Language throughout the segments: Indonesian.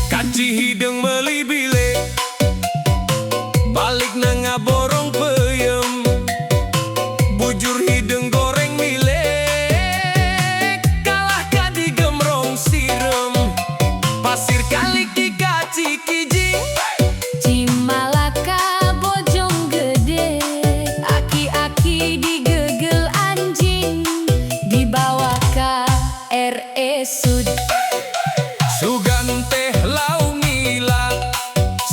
Kaci hidung meli bile balik nengah borong peyem bujur hidung goreng mile kalah kadi gemrong sirem pasir kali ki kaci kijing Cimalaka bojong gede aki-aki digegel anjing dibawa ka RSUD sugan teh lau ngila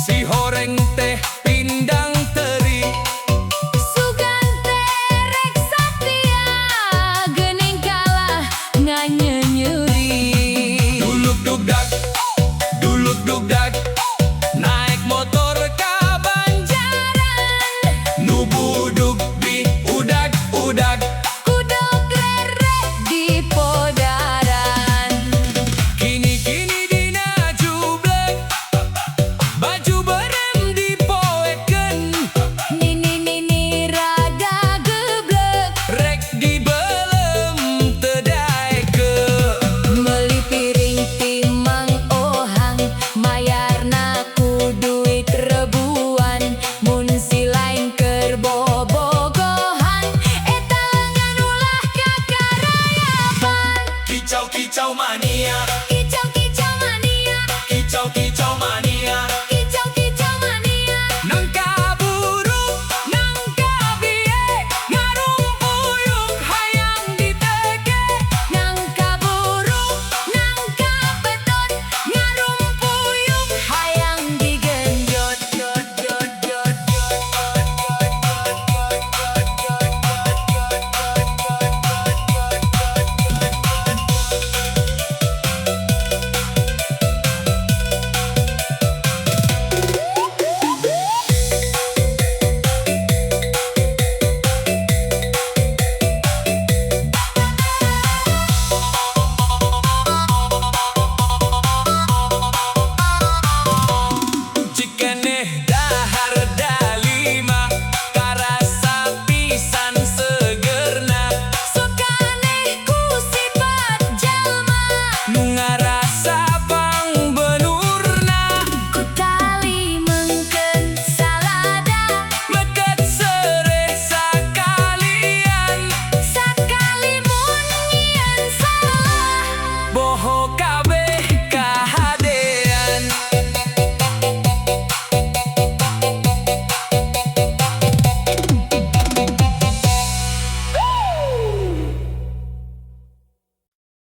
si horeng teh pindang teri sugan terek satia geuning kalah nganyenyeri duluk dugdag naik motor ka Banjaran nu budug di udag kudok lere di podaran kini dina jublek baju berem dipoeken nini rada geblek rek dibelem tedaeke meuli piring timang ohang mayarna ku duit rebuan mun si lain keur bobogohan eta lengan ulah kakarayapan kicau mania kicau mania kicau mania kicau mania nangka buru nangka bie ngarumpuyuk hayang diteke nangka burung nangka betot ngarumpuyuk hayang digenjot cikeneh dahar dalima karasa pisan segerna sukaneh ku sifat jalma nu ngarasa pang benurna ku tali mengkeun salada meket sereh sakalian sakali mun nyieun salah boho kabeh kahadean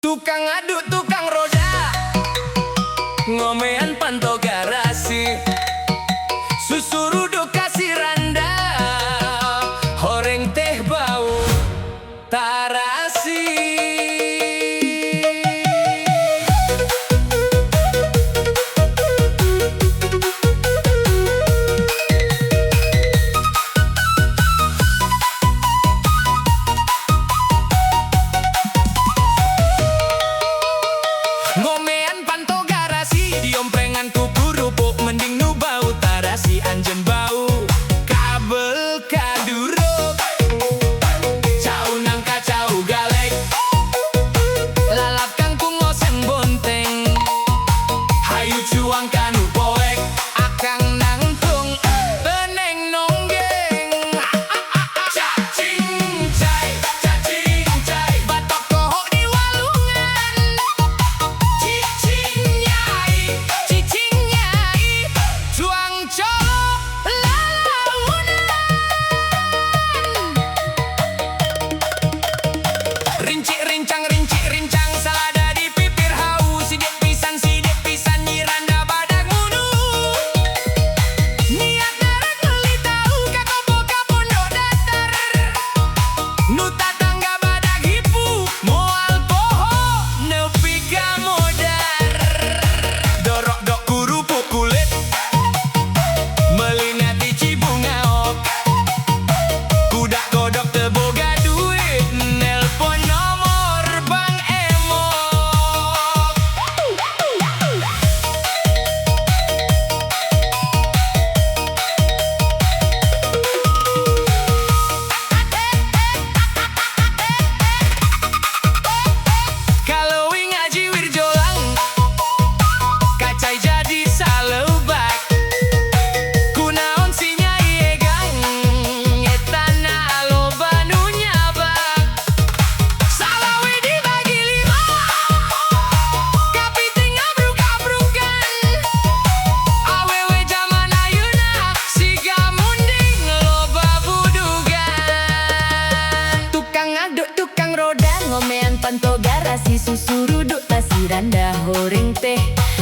tukang aduk tukang roda ngomean panto garasi susurudo kasih randa horeng teh bau tarasi ngomean panto garasi diompret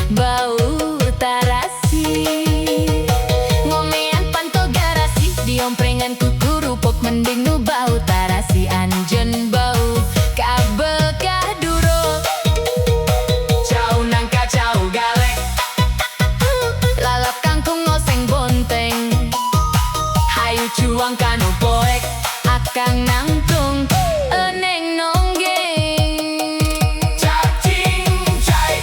bau tarasi. Ngomean panto garasi, diomprengan kuku rupuk mending nu bau tarasi. Anjen bau kabel kaduro, Cau nangka cau galek, lalap kangkung oseng bonteng. hayu cuang kanu poek. Akang nangtung eneng nonggeng. Cacing cai,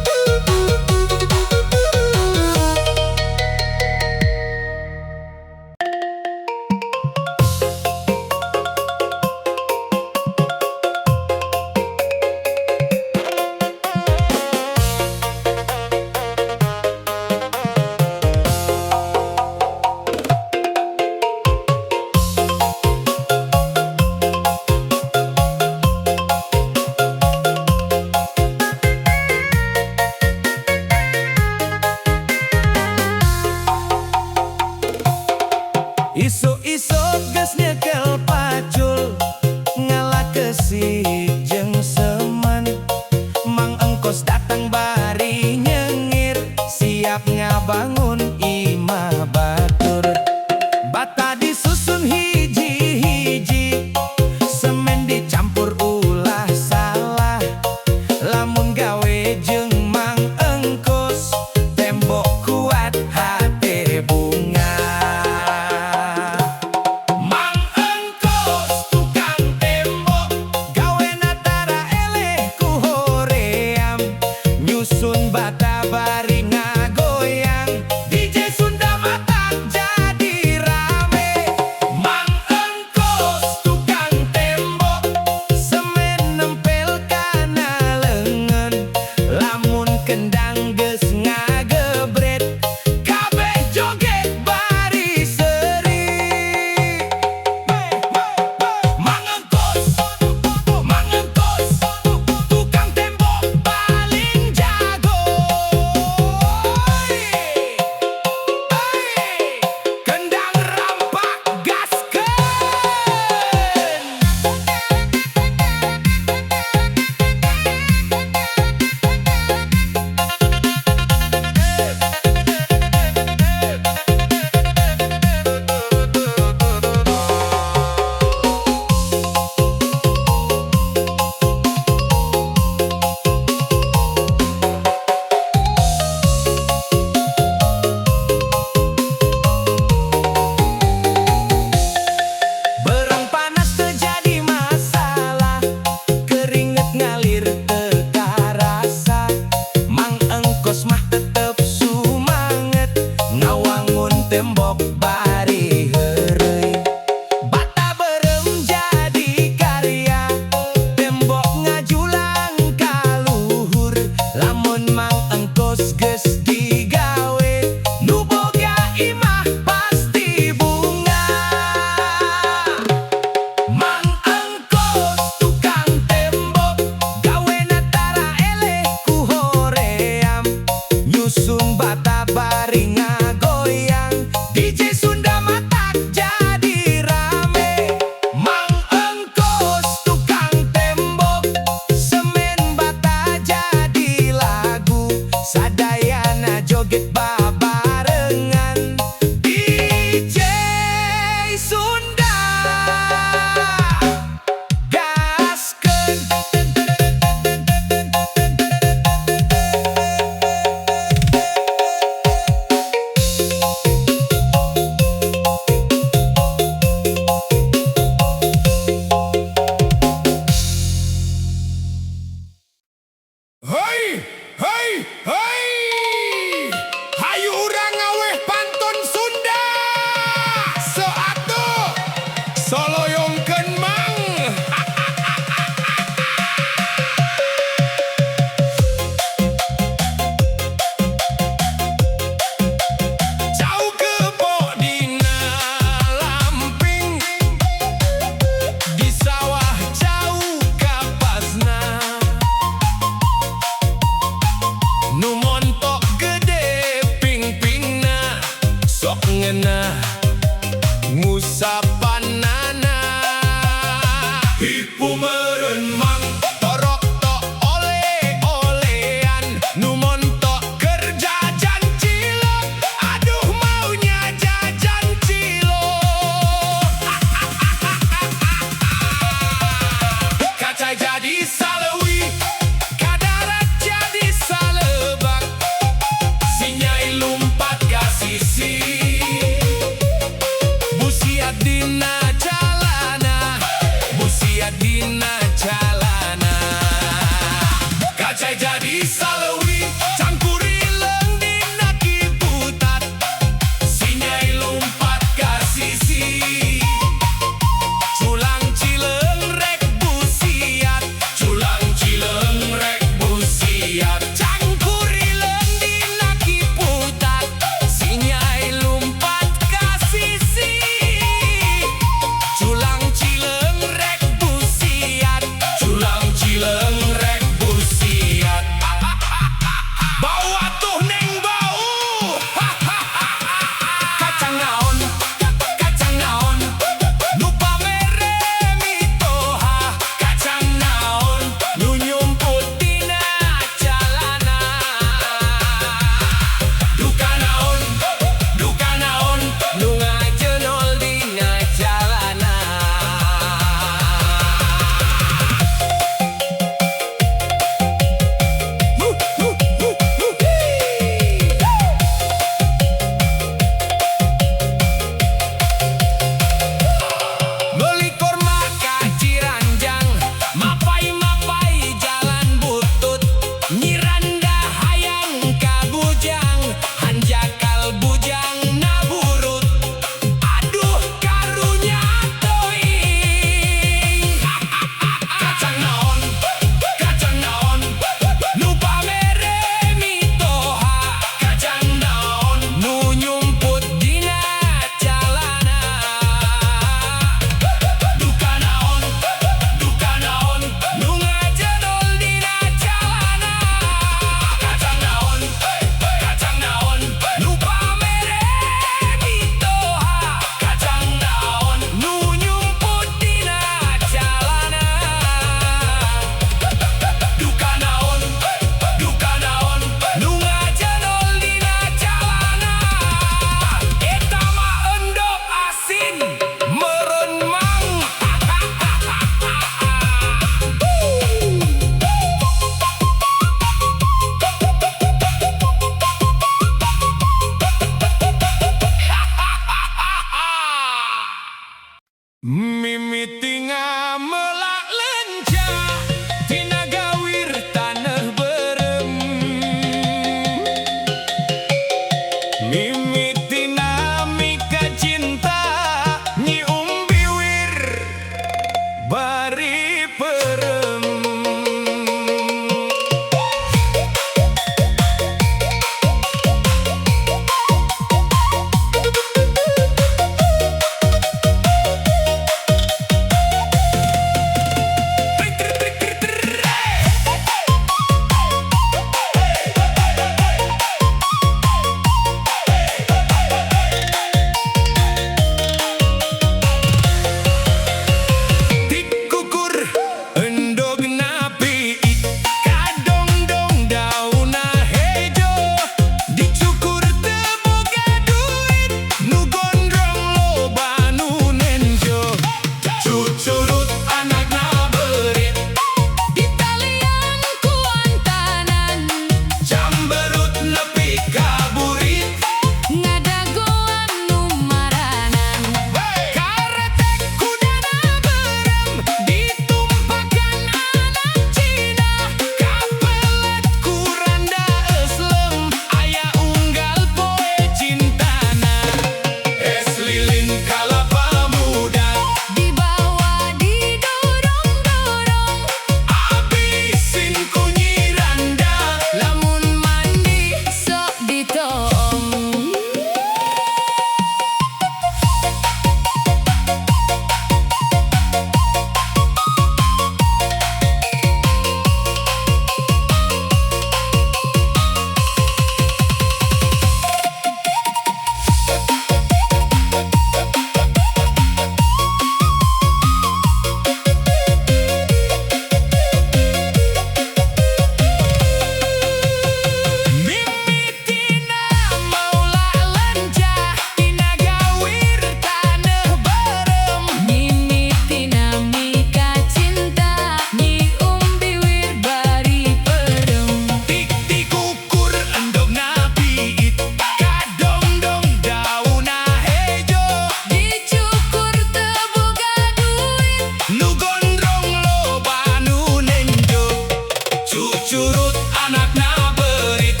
curut anakna berit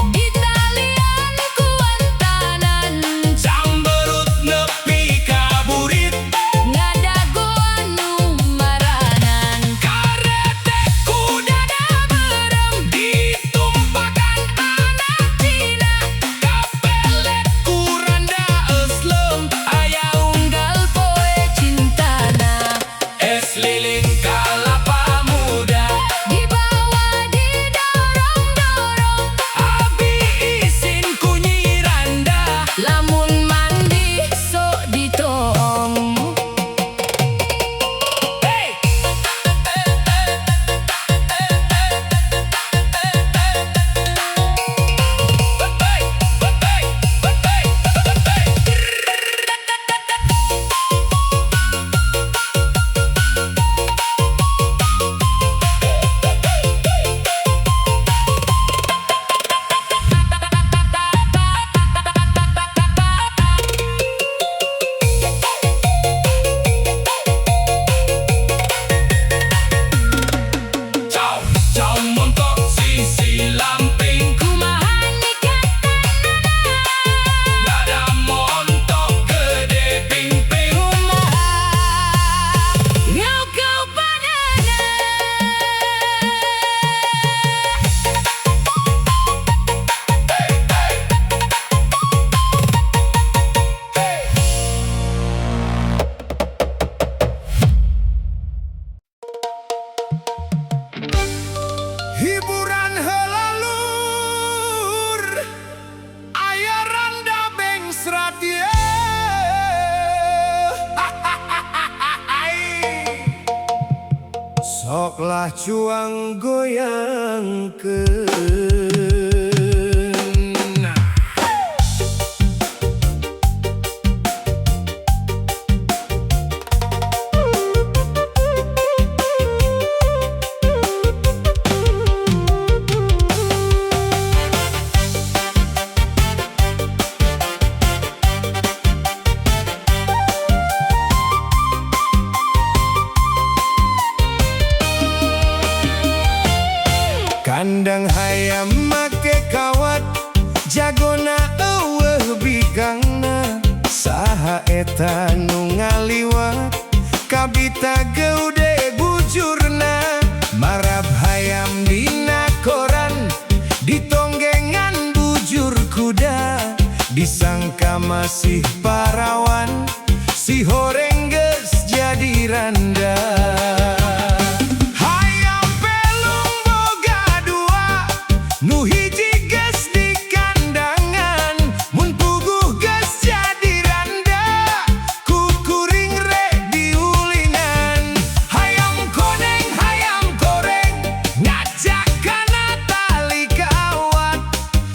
Di talian kuantanan Camberut nepi ka burit ngadago anu maranan Karete kuda da berem ditumpakan anak Cina Kapelet kuranda eslem aya unggal poe cintana es lilin kalapa muda dibawa didorong-dorong Abi isin kunyi randa lamun mandi sok ditong Hey! Ciao, ciao montok sisi lamping kumaha nikatanana Dada montok gede ping-ping kumaha ngau panana Hiburan helalur Aya randa bengsrat ye Soklah cuang goyang ke Kandang hayam make kawat Jagona eueuh bigangna Saha eta nu ngaliwat Kabita geude bujurna Marab hayam dina koran Ditonggengan bujur kuda Disangka masih parawan Si horeng geus jadi randa Hayam pelung boga dua Nu hiji geus di kandangan Mun puguh geus jadi randa Kukuring rek diulingan Hayam goreng Ngajak kana tali kawat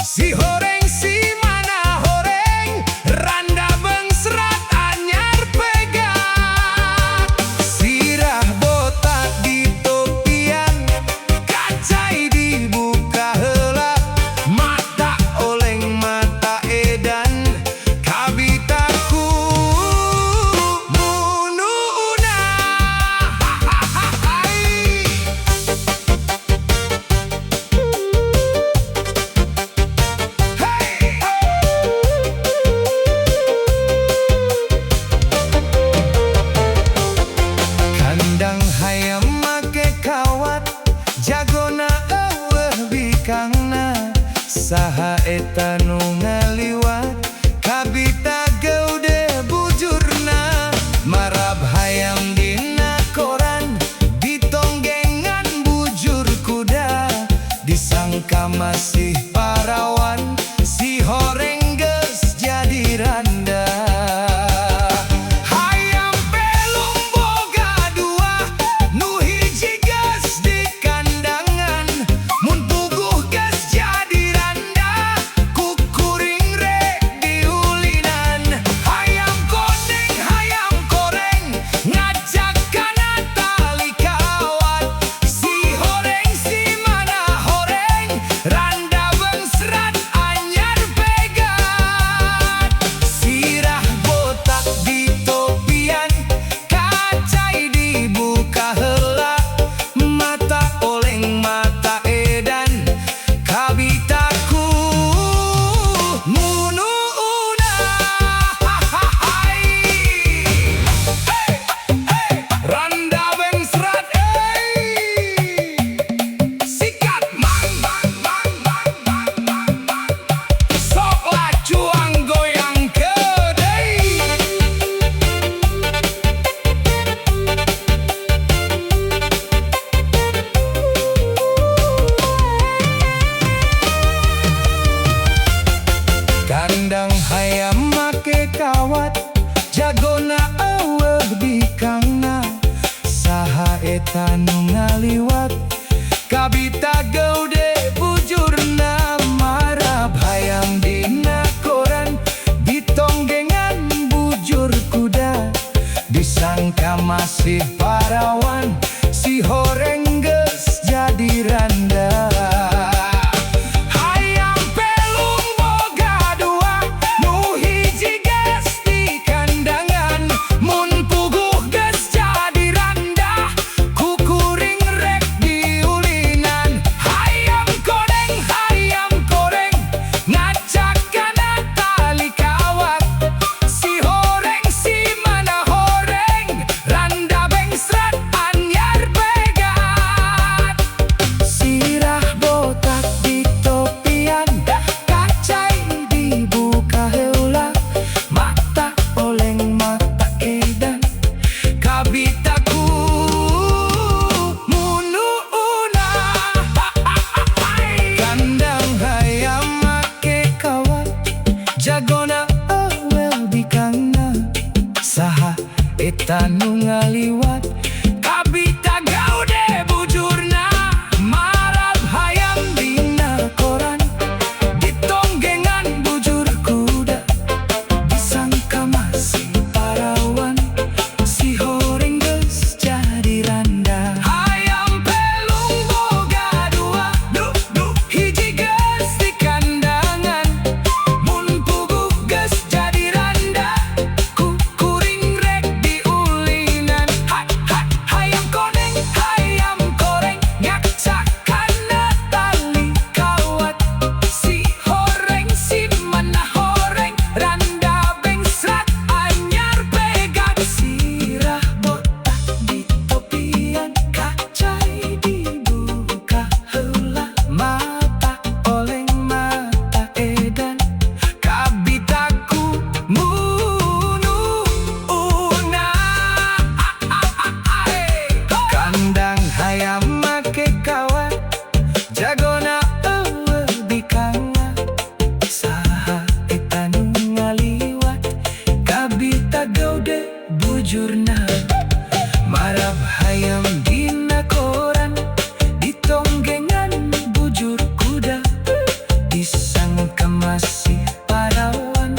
Si horeng si mana horeng Randa bengsrat anyar pegat Sirah botak di topian Kacai dibuka heula Mata oleng mata edan Kabitaku mununa Kandang hayam make kawat Jagona eueuh bikangna Saha eta nu ngaliwat Kabita geude bujurna Marab hayam dina koran Ditonggengan bujur kuda Disangka masih parawan Si horeng geus jadi randa Hayam pelung boga dua Nu hiji geus di kandangan Mun puguh geus jadi randa Kuku kabita gaude bujurna marab hayam dina koran ditonggengan bujur kuda disangka masih parawan si horeng geus jadi randa. Hayam pelung boga dua nu hiji geus di kandangan mun puguh geus jadi randa kukuring rek di ulinan. Hayam koreng ngajak kana tali kawat si horeng si mana horeng randa bengsrat anyar pegat sirah botak di topian kacai dibuka heula mata oleng mata edan kabitaku munuuna kandang hayam make kawat jagona awel bikangna saha eta nu ngaliwat kabita gaude bujurna marab hayam dina koran ditonggengan bujur kuda disangka masih parawan si horeng geus jadi randa. Hayam pelung boga dua nu hiji geus di kandangan mun puguh geus jadi randa kukuring rek di ulinan. Hayam koreng ngacak kana tali kawat si horeng si mana horeng randa bengsrat anyar pegat sirah botak di topian kacai dibuka heula mata oleng mata edan kabitaku munuuna kandang hayam make kawat jagona eueuh bikangna saha eta nu ngaliwat kabita gaude bujurna marab hayam dina koran ditonggengan bujur kuda disangka masih parawan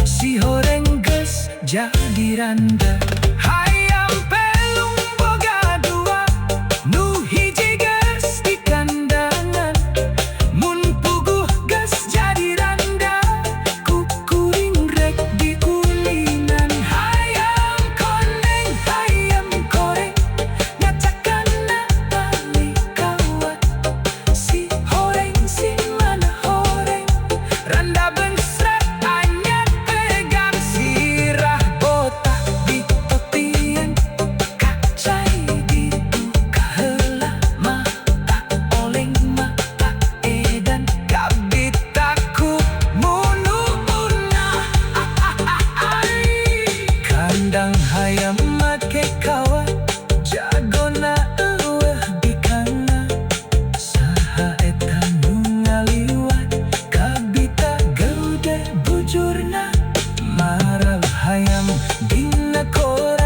si horeng geus jadi randa. Hayam pelung boga dua nu hiji geus di kandangan mun puguh geus jadi randa kukuring rek di ulinan. Hayam koreng ngacak kana tali kawat si horeng si mana horeng randa bengsrat anyar pegang sirah botak di topian kacai dibuka heula mata oleng mata edan kabitaku munuuna kandang hayam make kawat jagona eueuh bikangna saha eta nu ngaliwat kabita gaude bujurna marab hayam dina koran